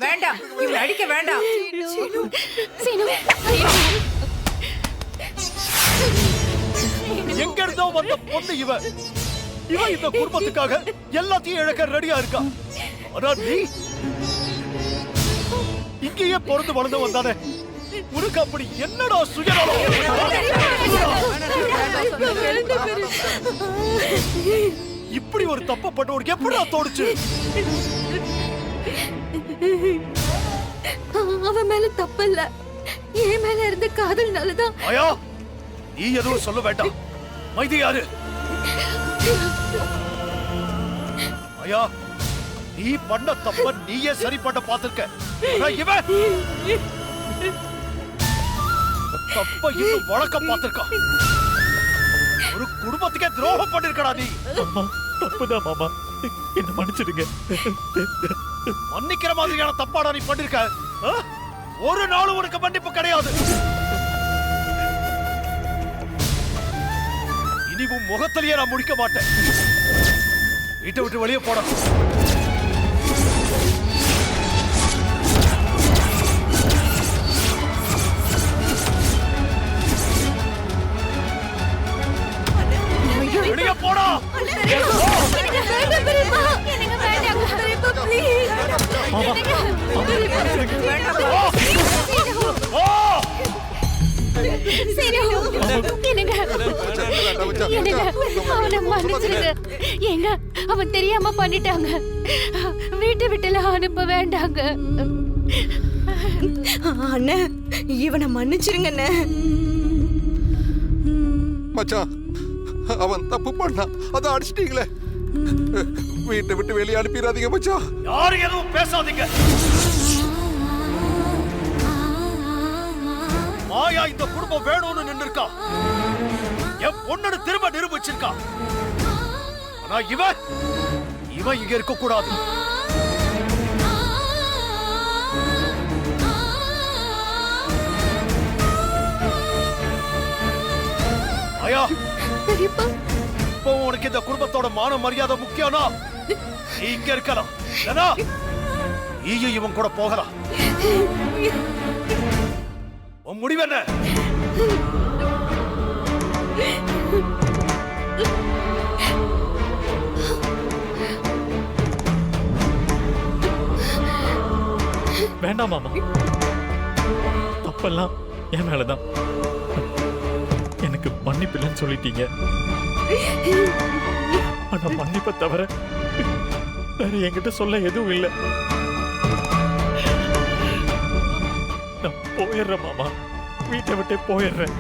வேண்டாம், இவளை அடிக்க வேண்டாம். எங்க இருந்தோ வந்த பொண்ணு இவ இந்த குடும்பத்துக்காக எல்லாத்தையும் இழக்க ரெடியா இருக்கா. ஆனா நீ இங்கேயே பிறந்து வளர்ந்து வந்தானே, உனக்கு அப்படி என்னடா சுயநலம்? இப்படி ஒரு தப்ப பண்ணவனுக்கு எப்படிடா தோணுச்சு? அவன் மேல தப்பு இல்ல, என் மேல இருந்த காதல்னாலதான். ஆயா, நீ எதுவும் சொல்ல வேண்டாம். மைதி யாரு? ஆயா, நீ பண்ண தப்ப நீயே சரி பண்ண பாத்திருக்க. இவன் தப்ப இன்னும் வழக்க பாத்திருக்கா. ஒரு குடும்பத்துக்கே துரோகம் பண்ணிருக்கடா நீ. தப்புதான் மாமா, என்ன மன்னிச்சிடுங்க. மன்னிக்கிற மாதிரியான தப்பாடா நீ பண்ணிருக்க. ஒரு நாளும் உனக்கு மன்னிப்பு கிடையாது. இனி உன் முகத்திலேயே நான் முடிக்க மாட்டேன். வீட்டை விட்டு வெளியே போட. வெளியே போடா. அவன் தெரியாம பண்ணிட்டாங்க. வீட்டை விட்டுல அனுப்ப வேண்டாங்க. அண்ணே, இவனை மன்னிச்சிருங்க. மச்சான், அவன் தப்பு பண்ணா, அதை அடிச்சிட்டீங்களே. வீட்டை விட்டு வெளியே அனுப்பிடாதீங்க மச்சான். யாரும் எதுவும் பேசாதீங்க. மாயா இந்த குடும்பம் வேணும்னு நின்று இருக்கா. என் பொண்ணு திரும்ப நிரூபிச்சிருக்கா. ஆனா இவன் இங்க இருக்க கூடாது. மாயா, இப்போ உனக்கு இந்த குடும்பத்தோட மான மரியாதை முக்கியம்னா நீ இங்க இருக்கலாம். நீயும் இவன் கூட போகலாம். உன் முடிவு என்ன? வேண்டாம் மாமா, தப்பெல்லாம் என் மேலதான். எனக்கு மன்னிப்பில்லைன்னு சொல்லிட்டீங்க. ஆனா மன்னிப்பை தவிர வேற என்கிட்ட சொல்ல எதுவும் இல்லை. நான் போயிடுறேன் மாமா, வீட்டை விட்டே போயிடுறேன்.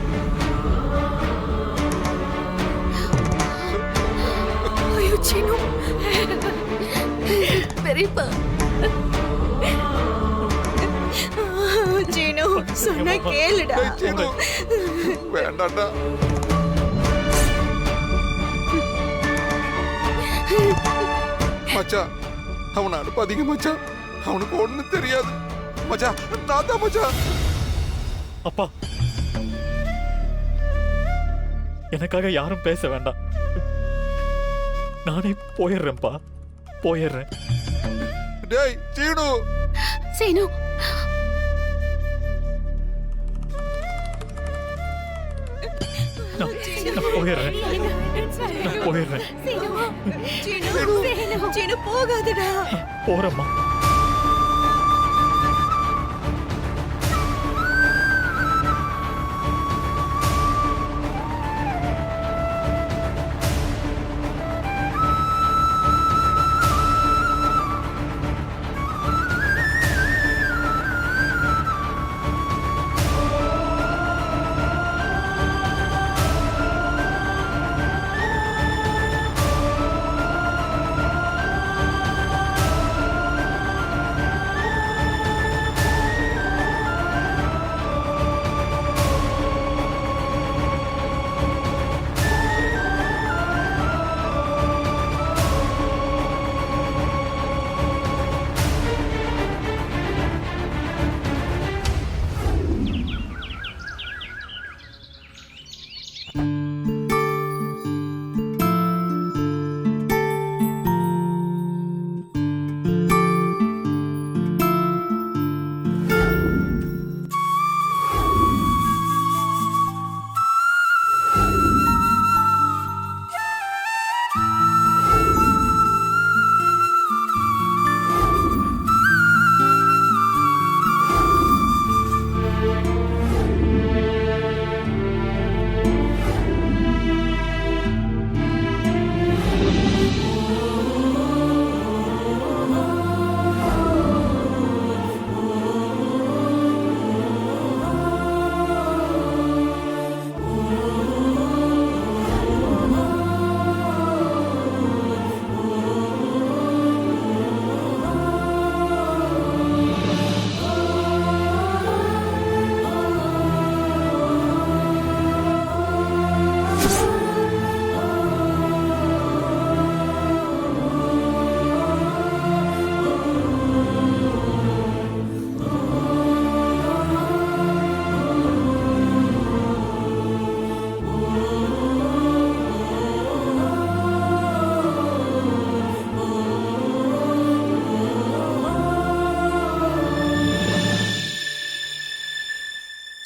பெரியப்பா, சீனு சொன்னா கேளுடா. வேண்டாண்டா. மச்சான், அவனை அனுப்பாதீங்க மச்சான். அவனுக்கு ஒண்ணு தெரியாது மச்சான். நான் தான் மச்சான். அப்பா, எனக்காக யாரும் பேச வேண்டாம். நானே போயிடுறேன்ப்பா, போயிடுறேன். டேய் சீனு. சீனு, நான் போயிடுறேன், நான் போயிடுறேன். சீனு போகாதடா. போறேம்மா.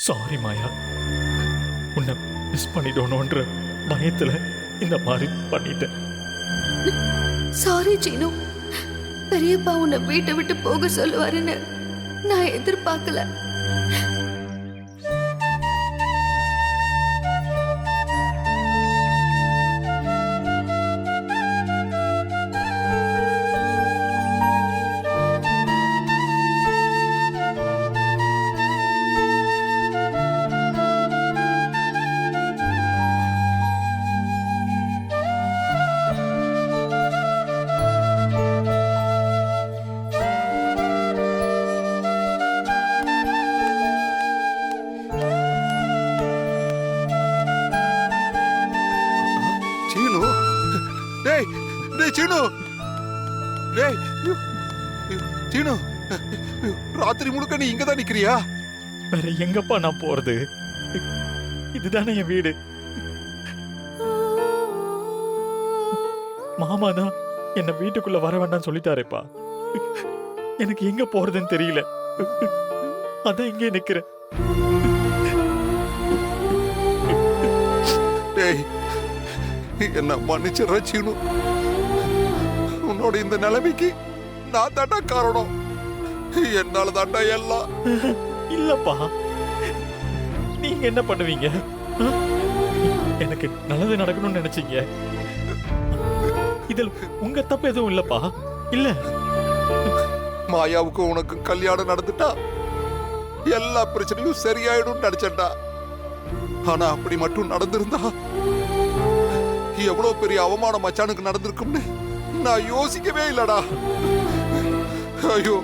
சாரி மாயா, உன்னை மிஸ் பண்ணிடணும்ன்ற பயத்துல இந்த மாதிரி பண்ணிட்டேன். சாரி சீனு. பெரியப்பா உன்னை வீட்டை விட்டு போக சொல்லுவாருன்னு நான் எதிர்பார்க்கல. சீனு, டேய் டேய் சீனு, டேய் சீனு, ராத்திரி முழுக்க நீ இங்கதான் நிக்கிறியா? வேற எங்கப்பா நான் போறது? இதுதானே என் வீடு. மாமா தான் என்ன வீட்டுக்குள்ள வர வேண்டாம்னு சொல்லிட்டாரேப்பா. எனக்கு எங்க போறதுன்னு தெரியல. அதான் இங்கே நிக்கிறேன். டேய் என்ன மன்னிச்சிடுற சீனு. உன்னோட இந்த நிலைமைக்கு நான் தாண்டா காரணம். என்னால தாண்டா எல்லாம். இல்லப்பா, நீங்க என்ன பண்ணுவீங்க? ஆ? எனக்கு நல்லது நடக்கணும்னு நினைச்சீங்க. இதில் உங்க தப்பு எதுவும் இல்லப்பா. இல்ல, மாயாவுக்கும் உனக்கும் கல்யாணம் நடந்துட்டா எல்லா பிரச்சனையும் சரியாயிடும் நினைச்சேன்டா. ஆனா அப்படி மட்டும் நடந்திருந்தா எவ்வளவு பெரிய அவமானம் மச்சானுக்கு நடந்திருக்கும்னு நான் யோசிக்கவே இல்லடா. ஐயோ,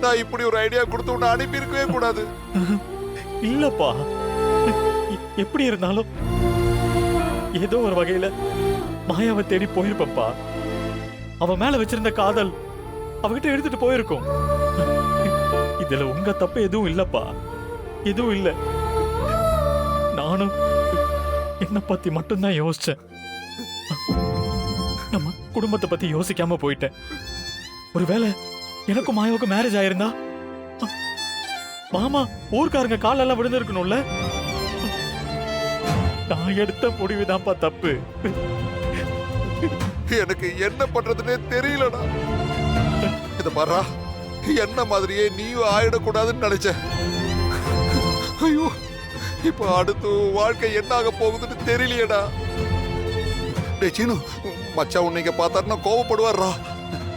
நான் இப்படி ஒரு ஐடியா கொடுத்து உன்னை அனுப்பி இருக்கவே கூடாது. இல்லப்பா, எப்படி இருந்தாலும் ஏதோ ஒரு வகையில மாயாவை தேடி போயிருப்பப்பா. அவ மேல வச்சிருந்த காதல் அவகிட்ட எடுத்துட்டு போயிருக்கும். இதுல உங்க தப்பு எதுவும் இல்லப்பா, எதுவும் இல்ல. நானும் என்ன பத்தி மட்டும்தான் யோசிச்சேன். நம்ம குடும்பத்தை பத்தி யோசிக்காம போயிட்டேன். ஒருவேளை எனக்கும் மாயாவுக்கு மேரேஜ் ஆயிருந்தா மாமா ஊர்க்காரங்க காலெல்லாம் விழுந்திருக்கணும்ல. நான் எடுத்த முடிவுதான்ப்பா தப்பு. எனக்கு என்ன பண்றதுன்னே தெரியலடா. இத பாரா, என்ன மாதிரியே நீயும் ஆயிடக்கூடாதுன்னு நினைச்சேன். ஐயோ, இப்ப அடுத்து வாழ்க்கை என்ன ஆக போகுதுன்னு தெரியலையேடா. டேய் சீனு, மச்சான் உன்னை பார்த்தாருன்னா கோவப்படுவாரா.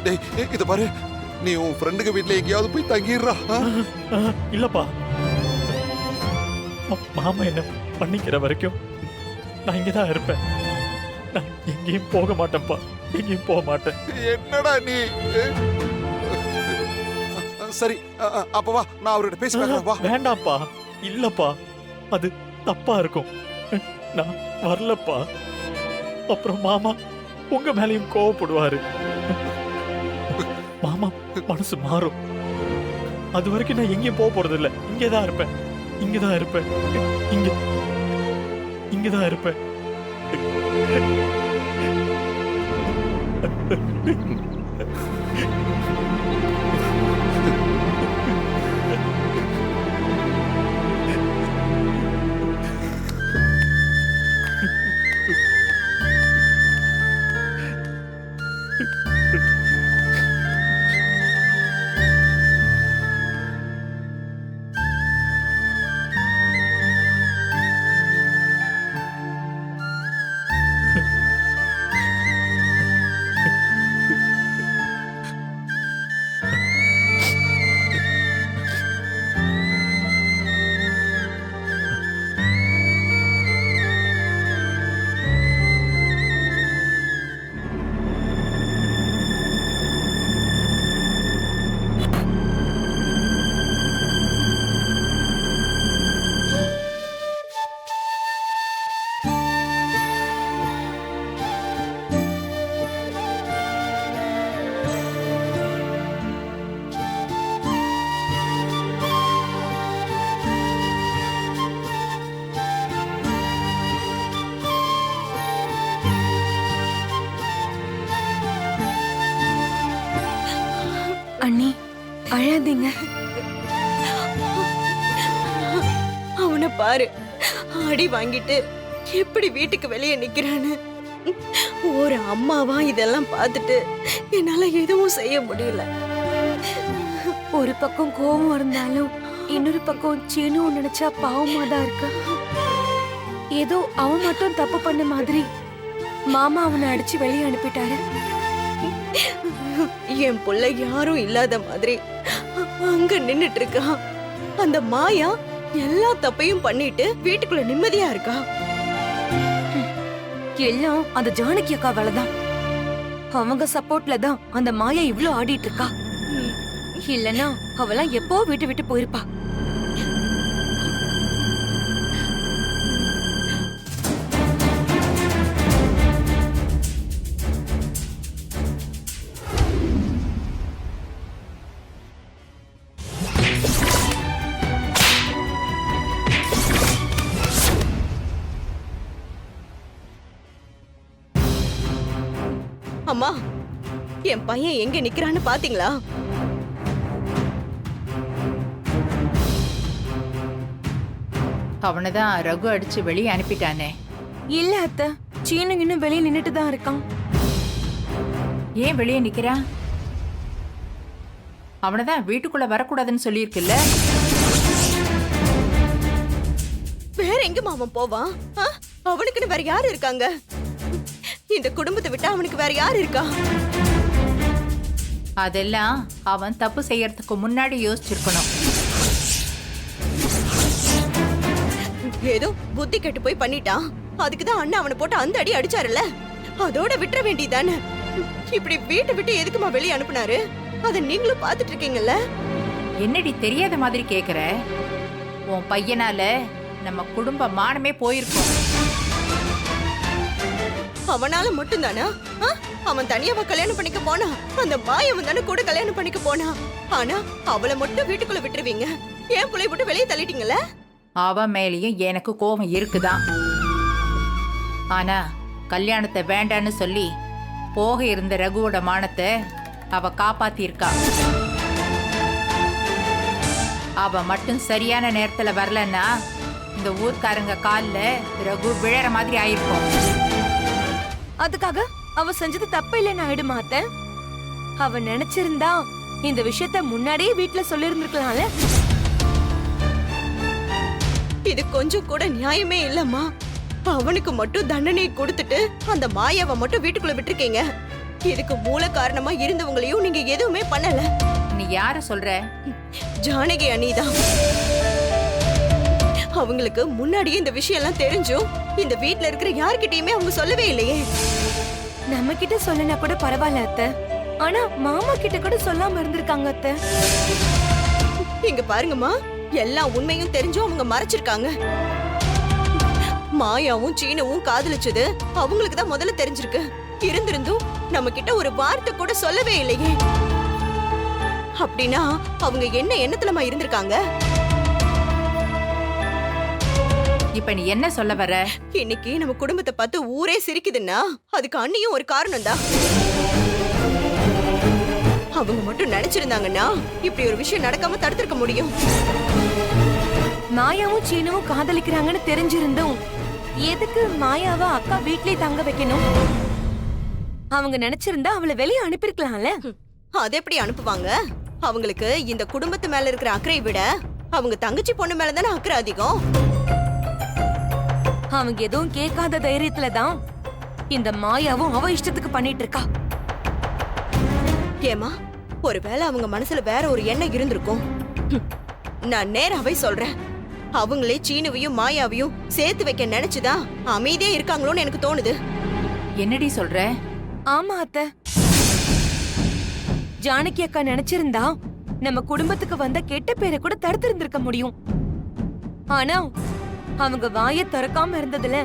டேய் இத பாரு, நீ உன் ஃப்ரெண்டுக்கு வீட்டுல எங்கேயாவது போய் தங்கிடுறா. இல்லப்பா, மாமா என்ன பண்ணிக்கிற வரைக்கும் நான் இங்கதான் இருப்பேன். நான் எங்கேயும் போக மாட்டேன்ப்பா, எங்கேயும் போக மாட்டேன். என்னடா நீ? சரி அப்ப வா, நான் அவர்கிட்ட பேசி பார்க்கறேன். வா. வேண்டாம்ப்பா, இல்லப்பா, அது தப்பா இருக்கும். நான் வரலப்பா. அப்புறம் மாமா உங்க மேலையும் கோவப்படுவாரு. மாமா மனசு மாறும். அது வரைக்கும் நான் எங்கேயும் போக போறது இல்ல. இங்கதான் இருப்பேன், இங்கதான் இருப்பேன், இங்கதான் இருப்பேன். அண்ணி அழாதீங்க. அவனை பாரு, அடி வாங்கிட்டு எப்படி வீட்டுக்கு வெளியே நிக்கிறான்னு. ஒரு அம்மாவா இதெல்லாம் பார்த்துட்டு என்னால எதுவும் செய்ய முடியல. ஒரு பக்கம் கோவம் இருந்தாலும் இன்னொரு பக்கம் சீனு நினைச்சா பாவமா தான் இருக்கா. ஏதோ அவன் மட்டும் தப்பு பண்ண மாதிரி மாமா அவனை அடிச்சு வெளியே அனுப்பிட்டாரு. என் புள்ள யாரும் இல்லாத மாதிரி அங்க நின்னுட்டு இருக்கா. அந்த மாயா எல்லா தப்பையும் பண்ணிட்டு வீட்டுக்குள்ள நிம்மதியா இருக்கா. எல்லாம் அந்த ஜானகி அக்கா வேலைதான். அவங்க சப்போர்ட்ல தான் அந்த மாயா இவ்ளோ ஆடிட்டு இருக்கா. இல்லனா அவெல்லாம் எப்போ வீட்டு விட்டு போயிருப்பா. அம்மா, என் பையன் எங்க நிக்கிறான்னு பாத்தீங்களா? அவனைதான் ரகு அடிச்சு வெளியே அனுப்பிட்டானே. இல்ல அத்தை, சீனு இன்னும் வெளியே நின்னுட்டு தான் இருக்கான். ஏன் வெளியே நிக்கிறான்? அவனைதான் வீட்டுக்குள்ள வரக்கூடாதுன்னு சொல்லியிருக்குல்ல. வேற எங்க அவன் போவான்? அவனுக்குன்னு வேற யாரு இருக்காங்க? இந்த குடும்பத்தை விட்டு அவனுக்கு வேற யாரு இருக்கா? அதெல்லாம் அவன் தப்பு செய்யறதுக்கு முன்னாடி யோசிச்சிருக்கணும். ஏதோ புத்தி கெட்டு போய் பண்ணிட்டான். அதுக்குதான் அண்ணா அவனை போட்டு அந்த அடி அடிச்சாருல்ல, அதோட விட்டுற வேண்டியதானே. இப்படி வீட்டை விட்டு எதுக்குமா வெளியே அனுப்புனாரு? அத நீங்களும் பாத்துட்டு இருக்கீங்கல்ல. என்னடி தெரியாத மாதிரி கேக்குற? உன் பையனால நம்ம குடும்ப மானமே போயிருக்கும். அவனால மட்டும் தானா? அவன் தனியாவா கல்யாணம் பண்ணிக்க போனா? அந்த மாயவன் தானே கூட கல்யாணம் பண்ணிக்க போனா. ஆனா அவளை மட்டும் வீட்டுக்குள்ள விட்டுருவீங்க. ஏன் புள்ளைய விட்டு வெளியே தள்ளிட்டீங்கல்ல? அவன் மேலேயும் எனக்கு கோபம் இருக்குதான். ஆனா கல்யாணத்தை வேண்டான்னு சொல்லி போக இருந்த ரகுவோட மானத்தை அவ காப்பாத்திருக்கா. அவ மட்டும் சரியான நேரத்துல வரலன்னா இந்த ஊர்க்காரங்க கால்ல ரகு விழற மாதிரி ஆயிருக்கும். அதுக்காக அவ செஞ்சது தப்பு இல்லைன்னு ஆயிடுமா அத்தை? அவ நினைச்சிருந்தா இந்த விஷயத்த முன்னாடியே வீட்டுல சொல்லிருந்திருக்கலாம்ல. இது கொஞ்சம் கூட நியாயமே இல்லம்மா. அவனுக்கு மட்டும் தண்டனை கொடுத்துட்டு அந்த மாயாவை மட்டும் வீட்டுக்குள்ள விட்டுருக்கீங்க. இதுக்கு மூல காரணமா இருந்தவங்களையும் நீங்க எதுவுமே பண்ணல. நீ யார சொல்ற? ஜானகி அண்ணிதான். அவங்களுக்கு முன்னாடியே இந்த விஷயம் எல்லாம் தெரிஞ்சும் இந்த வீட்ல இருக்கிற யார்கிட்டயுமே அவங்க சொல்லவே இல்லையே. நம்ம கிட்ட சொல்லனா கூட பரவாயில்ல அத்தை, ஆனா மாமா கிட்ட கூட சொல்லாம இருந்திருக்காங்க அத்தை. இங்க பாருங்கம்மா, எல்லா உண்மையும் தெரிஞ்சும் அவங்க மறைச்சிருக்காங்க. மாயாவும் சீனவும் காதலிச்சது அவங்களுக்கு தான் முதல்ல தெரிஞ்சிருக்கு. இருந்திருந்தும் நம்ம கிட்ட ஒரு வார்த்தை கூட சொல்லவே இல்லையே. அப்படின்னா அவங்க என்ன எண்ணத்துலமா இருந்திருக்காங்க? இப்ப நீ என்ன சொல்ல வர? இன்னைக்கு நம்ம குடும்பத்தை பார்த்து ஊரே சிரிக்குதுன்னா அதுக்கு அண்ணியும் ஒரு காரணம் தான். அவங்க மட்டும் நினைச்சிருந்தாங்கன்னா இப்படி ஒரு விஷயம் நடக்காம தடுத்திருக்க முடியும். மாயாவும் சீனுவும் காதலிக்கிறாங்கன்னு தெரிஞ்சிருந்தும் எதுக்கு மாயாவை அக்கா வீட்லயே தங்க வைக்கணும்? அவங்க நினைச்சிருந்தா அவளை வெளியே அனுப்பிருக்கலாம்ல. அது எப்படி அனுப்புவாங்க? அவங்களுக்கு இந்த குடும்பத்து மேல இருக்கிற அக்கறை விட அவங்க தங்கச்சி பொண்ணு மேலதானே அக்கறை அதிகம். அவங்க எதுவும் கேட்காத தைரியத்துலதான் இந்த மாயாவும் அவ இஷ்டத்துக்கு பண்ணிட்டு இருக்கா. ஏமா, ஒருவேளை அவங்க மனசுல வேற ஒரு எண்ணம் இருந்திருக்கும். நான் நேராவே சொல்றேன், அவங்களே சீனுவையும் மாயாவையும் சேர்த்து வைக்க நினைச்சுதான் அமைதியா இருக்காங்களோன்னு எனக்கு தோணுது. என்னடி சொல்ற? ஆமா அத்தை, ஜானகி அக்கா நினைச்சிருந்தா நம்ம குடும்பத்துக்கு வந்த கெட்ட பேரை கூட தடுத்து இருந்திருக்க முடியும். ஆனா அவங்க வாயை திறக்காம இருந்ததுல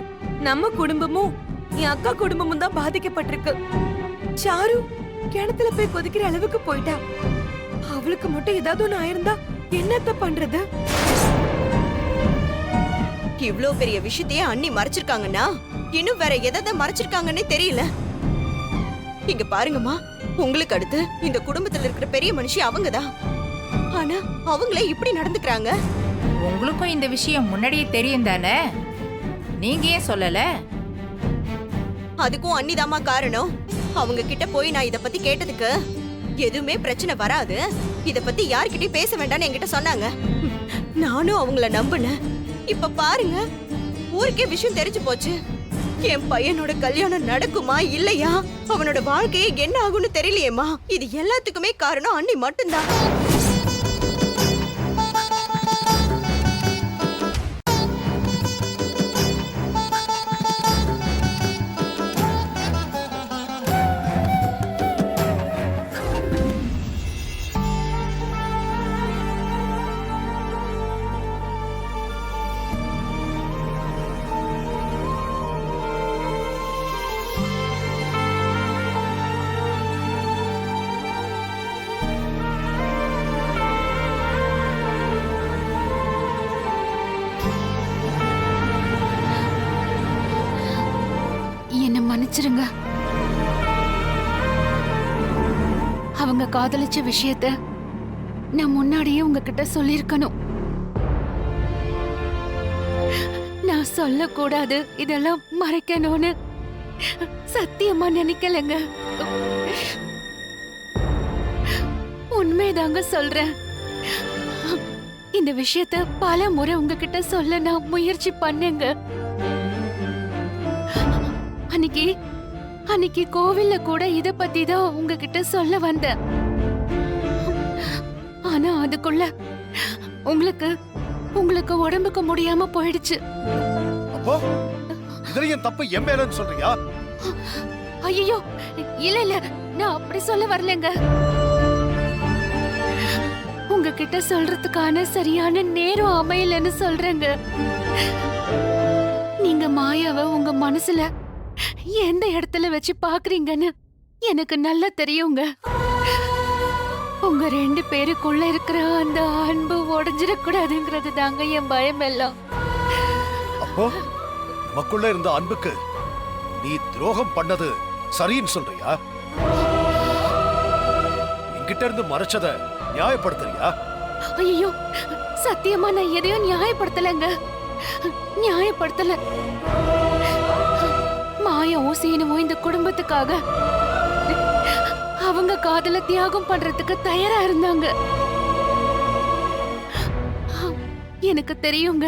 நம்ம குடும்பமும் என் அக்கா குடும்பமும் தான் பாதிக்கப்பட்டிருக்கு. சாரு கிணத்துல போய் கொதிக்கிற அளவுக்கு போயிட்டா. அவளுக்கு மட்டும் ஏதாவது ஒண்ணு ஆயிருந்தா என்னத்த பண்றது? இவ்ளோ பெரிய விஷயத்தையே அண்ணி மறைச்சிருக்காங்கன்னா இன்னும் வேற எதை மறைச்சிருக்காங்கன்னே தெரியல. இங்க பாருங்கம்மா, உங்களுக்கு அடுத்து இந்த குடும்பத்துல இருக்கிற பெரிய மனுஷி அவங்கதான். ஆனா அவங்களே இப்படி நடந்துக்கிறாங்க. உங்களுக்கும் இந்த விஷயம் முன்னாடியே தெரியும் தானே? நீங்க ஏன் சொல்லல? அதுக்கும் அண்ணிதாம்மா காரணம். அவங்க கிட்ட போய் நான் இத பத்தி கேட்டதுக்கு எதுவுமே பிரச்சனை வராது, இத பத்தி யார்கிட்டயும் பேச வேண்டாம்னு என்கிட்ட சொன்னாங்க. நானும் அவங்கள நம்பினேன். இப்ப பாருங்க, ஊருக்கே விஷயம் தெரிஞ்சு போச்சு. என் பையனோட கல்யாணம் நடக்குமா இல்லையா, அவனோட வாழ்க்கையே என்ன ஆகும்னு தெரியலையேம்மா. இது எல்லாத்துக்குமே காரணம் அண்ணி மட்டும்தான். என்ன மன்னிச்சிருங்க. அவங்க காதலிச்ச விஷயத்த நான் முன்னாடியே உங்ககிட்ட சொல்லிருக்கணும். நான் சொல்லக்கூடாது, இதெல்லாம் மறைக்கணும்னு சத்தியமா நினைக்கலங்க. உண்மைதாங்க சொல்றேன். இந்த விஷயத்த பல முறை உங்ககிட்ட சொல்ல நான் முயற்சி பண்ணேங்க. அன்னைக்கு கோவில்ல கூட இத பத்தி தான் உங்ககிட்ட சொல்ல வந்தேன். ஆனா அதுக்குள்ள உங்களுக்கு உடம்புக்கு முடியாம போயிடுச்சு. அப்போ இதுலயும் தப்பு என் மேலன்னு சொல்றியா? ஐயோ, இல்ல நான் அப்படி சொல்ல வரலங்க. உங்ககிட்ட சொல்றதுக்கான சரியான நேரம் அமையலன்னு சொல்றேங்க. நீங்க மாயாவை உங்க மனசுல எந்த இடத்துல வச்சு பாக்குறீங்கன்னு எனக்கு நல்லா தெரியுங்க. உங்க 2 பேருக்குள்ள இருக்கிற அந்த அன்பு உடைஞ்சிடக்கூடாதுங்கிறது தாங்க என் பயம் எல்லாம். அப்போ நமக்குள்ள இருந்த அன்புக்கு நீ துரோகம் பண்ணது சரின்னு சொல்றியா? என்கிட்ட இருந்து மறைச்சத நியாயப்படுத்துறியா? ஐயோ, சத்தியமா நான் எதையும் நியாயப்படுத்தலங்க. நியாயப்படுத்தல. மாயாவும் சீனுவும் இந்த குடும்பத்துக்காக அவங்க காதல தியாகம் பண்றதுக்கு தயாரா இருந்தாங்க. எனக்கு தெரியுங்க,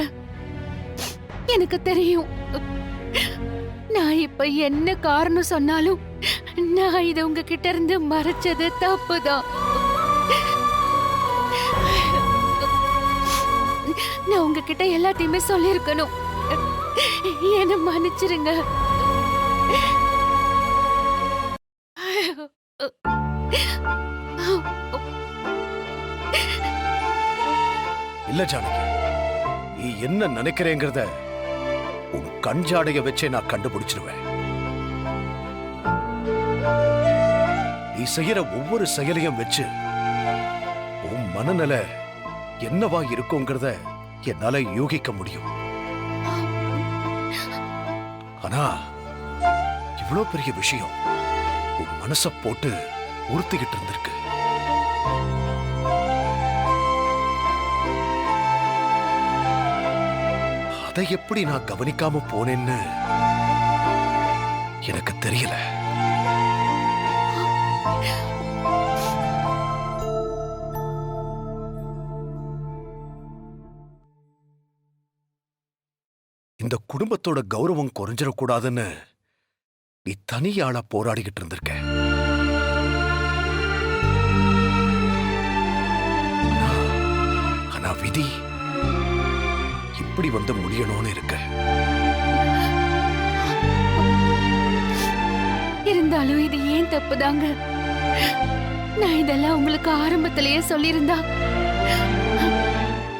எனக்கு தெரியும். நான் இப்ப என்ன காரணம் சொன்னாலும் நான் இத உங்ககிட்ட இருந்து மறைச்சது தப்புதான். நான் உங்ககிட்ட எல்லாத்தையுமே சொல்லிருக்கணும். என்ன மன்னிச்சிருங்க. இல்ல ஜானகி, நீ என்ன நினைக்கிறேங்கிறத உன் கண் ஜாடைய வச்சே நான் கண்டுபிடிச்சிருவேன். நீ செய்யற ஒவ்வொரு செயலையும் வச்சு உன் மனநிலை என்னவா இருக்குங்கிறத என்னால யூகிக்க முடியும். ஆனா இவ்வளவு பெரிய விஷயம் உன் மனச போட்டு உறுத்திக்கிட்டு இருந்திருக்கு. அதை எப்படி நான் கவனிக்காம போனேன்னு எனக்கு தெரியல. இந்த குடும்பத்தோட கௌரவம் குறைஞ்சிடக்கூடாதுன்னு நீ தனியாளா போராடிக்கிட்டு இருந்திருக்க. ஆனா விதி இப்படி வந்து முடியணும்னு இருக்க. இருந்தாலும் இது ஏன் தப்புதாங்க. நான் இதெல்லாம் உங்களுக்கு ஆரம்பத்திலேயே சொல்லியிருந்தா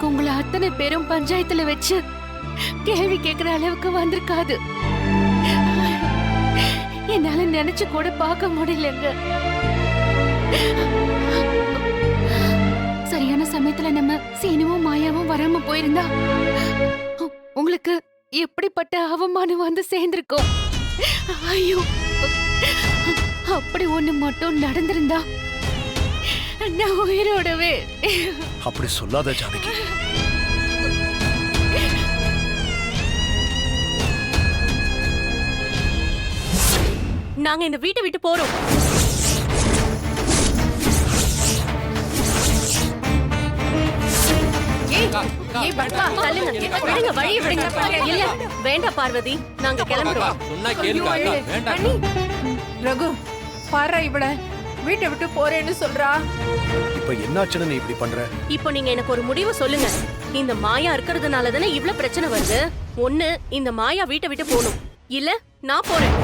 உங்களை அத்தனை பேரும் பஞ்சாயத்துல வச்சு கேள்வி கேட்கிற அளவுக்கு வந்திருக்காது. என்னால நினைச்சு கூட பார்க்க முடியலங்க. சரியான சமயத்துல நம்ம சீனுவும் மாயாவும் வராம போயிருந்தா உங்களுக்கு எப்படிப்பட்ட அவமானம் வந்து சேர்ந்திருக்கும். ஐயோ, அப்படி ஒண்ணு மட்டும் நடந்திருந்தா நான் உயிரோடவே. அப்படி சொல்லாத ஜானகி. நாங்க இந்த வீட்டை விட்டு போறோம். ஏய் பத்மா, தள்ளுங்க, விடுங்க, வழியை விடுங்க. இல்ல வேண்டாம் பார்வதி, நாங்க கிளம்புறோம். சொன்னா கேளுங்க அக்கா, வேண்டாம். ரகு பாரு இவள வீட்டை விட்டு போறேன்னு சொல்றா. இப்ப என்னாச்சுன்னு நீ இப்படி பண்ற? இப்போ நீங்க எனக்கு ஒரு முடிவு சொல்லுங்க. இந்த மாயா இருக்கிறதுனால தானே இவ்ளோ பிரச்சனை வருது. ஒண்ணு இந்த மாயா வீட்டை விட்டு போகணும், இல்ல நான் போறேன்.